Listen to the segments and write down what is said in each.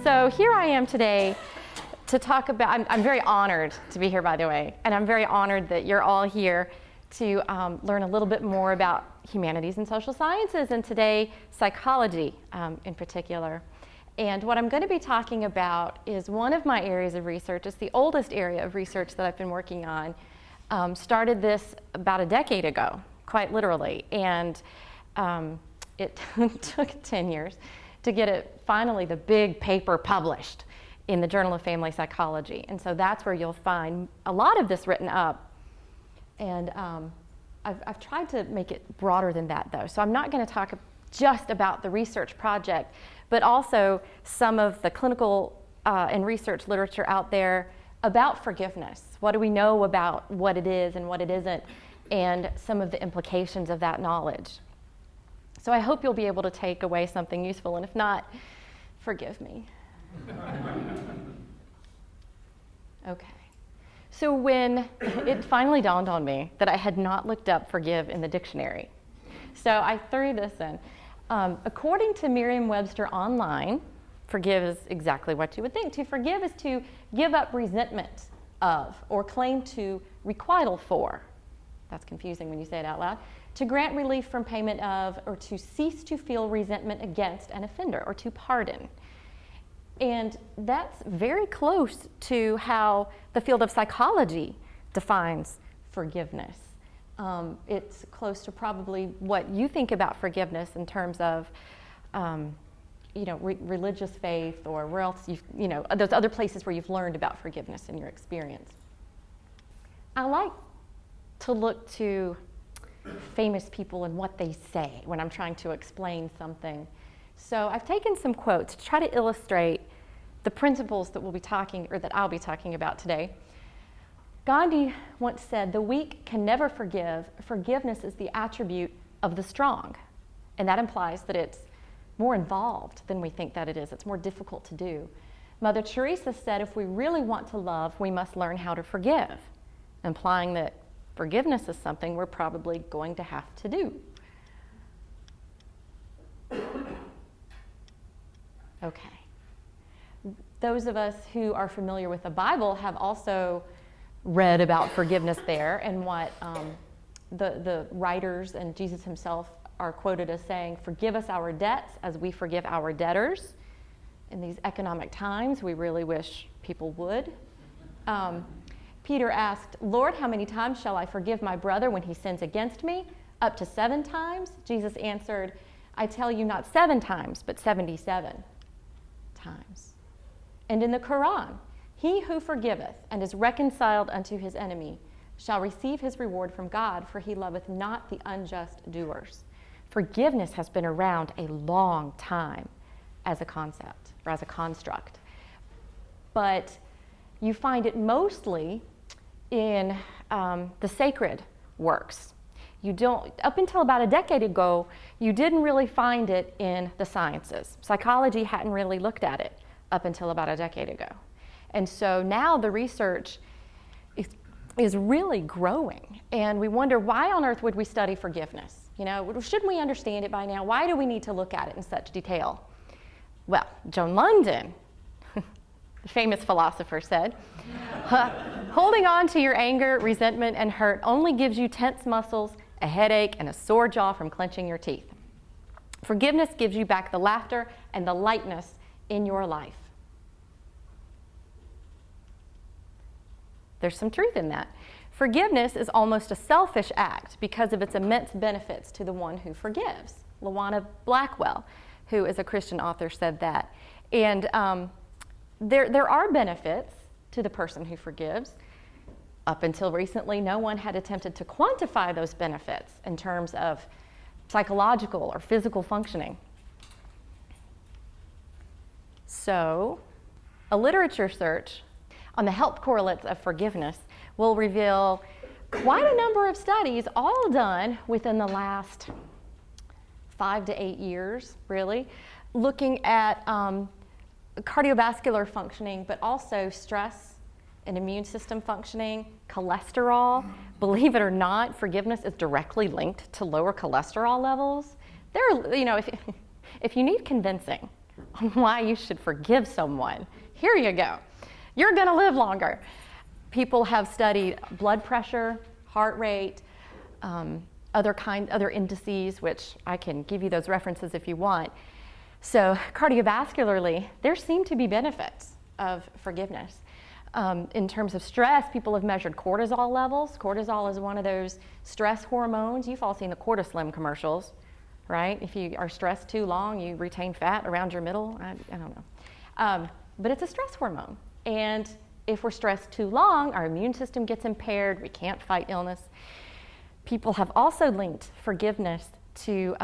So here I am today to talk about, I'm very honored to be here, by the way, and I'm very honored that you're all here to learn a little bit more about humanities and social sciences, and today psychology in particular. And what I'm going to be talking about is one of my areas of research. It's the oldest area of research that I've been working on. Started this about a decade ago, quite literally, and it took 10 years to get it finally, the big paper published in the Journal of Family Psychology. And so that's where you'll find a lot of this written up. And I've tried to make it broader than that, though. So I'm not going to talk just about the research project, but also some of the clinical and research literature out there about forgiveness. What do we know about what it is and what it isn't, and some of the implications of that knowledge. So I hope you'll be able to take away something useful, and if not, forgive me. Okay. So when it finally dawned on me that I had not looked up forgive in the dictionary, so I threw this in. According to Merriam-Webster online, forgive is exactly what you would think. To forgive is to give up resentment of or claim to requital for. That's confusing when you say it out loud. To grant relief from payment of, or to cease to feel resentment against an offender, or to pardon. And that's very close to how the field of psychology defines forgiveness. It's close to probably what you think about forgiveness in terms of, religious faith, or where else those other places where you've learned about forgiveness in your experience. I like to look to famous people and what they say when I'm trying to explain something. So I've taken some quotes to try to illustrate the principles that I'll be talking about today. Gandhi once said, "The weak can never forgive. Forgiveness is the attribute of the strong." And that implies that it's more involved than we think that it is. It's more difficult to do. Mother Teresa said, "If we really want to love, we must learn how to forgive," implying that forgiveness is something we're probably going to have to do. Okay. Those of us who are familiar with the Bible have also read about forgiveness there, and what the writers and Jesus himself are quoted as saying, "Forgive us our debts as we forgive our debtors." In these economic times, we really wish people would. Peter asked, "Lord, how many times shall I forgive my brother when he sins against me? Up to 7 times? Jesus answered, "I tell you, not 7 times, but 77 times. And in the Quran, "He who forgiveth and is reconciled unto his enemy shall receive his reward from God, for he loveth not the unjust doers." Forgiveness has been around a long time as a concept, or as a construct. But you find it mostly in the sacred works. You don't, up until about a decade ago, you didn't really find it in the sciences. Psychology hadn't really looked at it up until about a decade ago. And so now the research is really growing, and we wonder, why on earth would we study forgiveness? Shouldn't we understand it by now? Why do we need to look at it in such detail? Well, Joan London, the famous philosopher, said, "Holding on to your anger, resentment, and hurt only gives you tense muscles, a headache, and a sore jaw from clenching your teeth. Forgiveness gives you back the laughter and the lightness in your life." There's some truth in that. Forgiveness is almost a selfish act because of its immense benefits to the one who forgives. Lawana Blackwell, who is a Christian author, said that. And there are benefits to the person who forgives. Up until recently, no one had attempted to quantify those benefits in terms of psychological or physical functioning. So, a literature search on the health correlates of forgiveness will reveal quite a number of studies, all done within the last 5 to 8 years, really, looking at cardiovascular functioning, but also stress and immune system functioning, cholesterol. Believe it or not, forgiveness is directly linked to lower cholesterol levels. If you need convincing, on why you should forgive someone. Here you go. You're going to live longer. People have studied blood pressure, heart rate, other indices, which I can give you those references if you want. So cardiovascularly, there seem to be benefits of forgiveness. In terms of stress, people have measured cortisol levels. Cortisol is one of those stress hormones. You've all seen the Cortislim commercials, right? If you are stressed too long, you retain fat around your middle. I don't know. But it's a stress hormone. And if we're stressed too long, our immune system gets impaired. We can't fight illness. People have also linked forgiveness to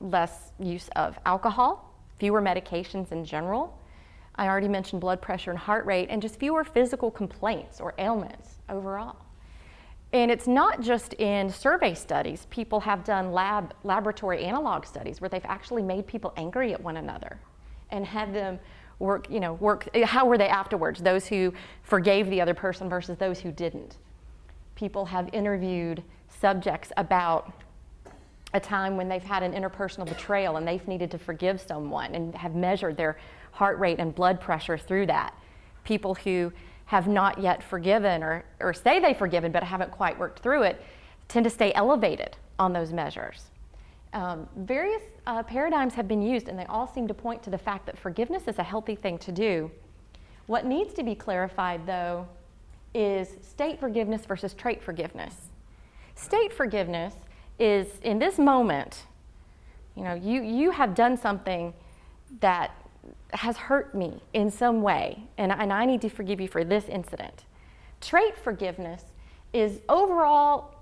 less use of alcohol, fewer medications in general. I already mentioned blood pressure and heart rate, and just fewer physical complaints or ailments overall. And it's not just in survey studies. People have done laboratory analog studies where they've actually made people angry at one another and had them work, how were they afterwards? Those who forgave the other person versus those who didn't. People have interviewed subjects about a time when they've had an interpersonal betrayal and they've needed to forgive someone and have measured their heart rate and blood pressure through that. People who have not yet forgiven or say they've forgiven but haven't quite worked through it tend to stay elevated on those measures. Various paradigms have been used, and they all seem to point to the fact that forgiveness is a healthy thing to do. What needs to be clarified, though, is state forgiveness versus trait forgiveness. State forgiveness is, in this moment, you have done something that has hurt me in some way, and I need to forgive you for this incident. Trait forgiveness is overall,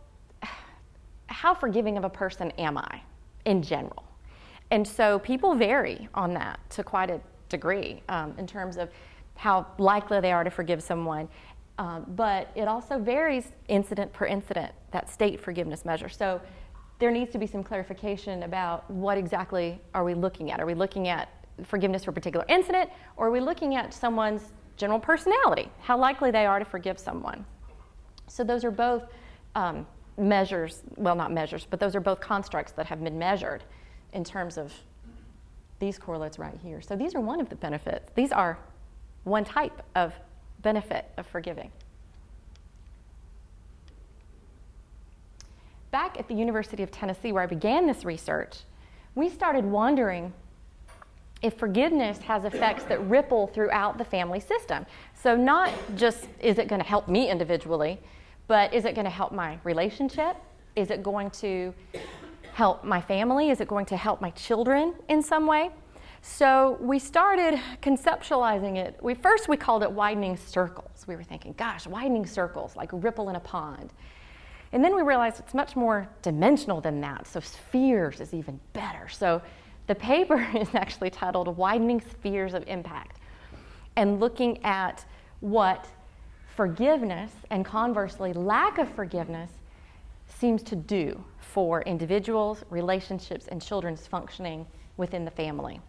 how forgiving of a person am I in general? And so people vary on that to quite a degree in terms of how likely they are to forgive someone. But it also varies incident per incident, that state forgiveness measure. So there needs to be some clarification about what exactly are we looking at. Are we looking at forgiveness for a particular incident, or are we looking at someone's general personality, how likely they are to forgive someone? So those are both measures, well, not measures, but those are both constructs that have been measured in terms of these correlates right here. So these are one of the benefits. These are one type of benefit of forgiving. Back at the University of Tennessee, where I began this research, we started wondering if forgiveness has effects that ripple throughout the family system. So not just is it going to help me individually, but is it going to help my relationship? Is it going to help my family? Is it going to help my children in some way? So we started conceptualizing it. First we called it widening circles. We were thinking, gosh, widening circles, like a ripple in a pond. And then we realized it's much more dimensional than that. So spheres is even better. So the paper is actually titled Widening Spheres of Impact, and looking at what forgiveness and conversely lack of forgiveness seems to do for individuals, relationships, and children's functioning within the family.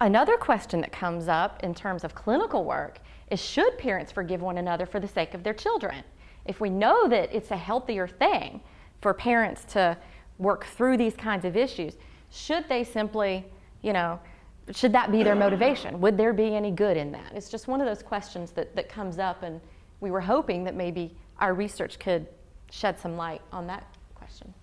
Another question that comes up in terms of clinical work is, should parents forgive one another for the sake of their children? If we know that it's a healthier thing for parents to work through these kinds of issues, should they simply, should that be their motivation? Would there be any good in that? It's just one of those questions that comes up, and we were hoping that maybe our research could shed some light on that question.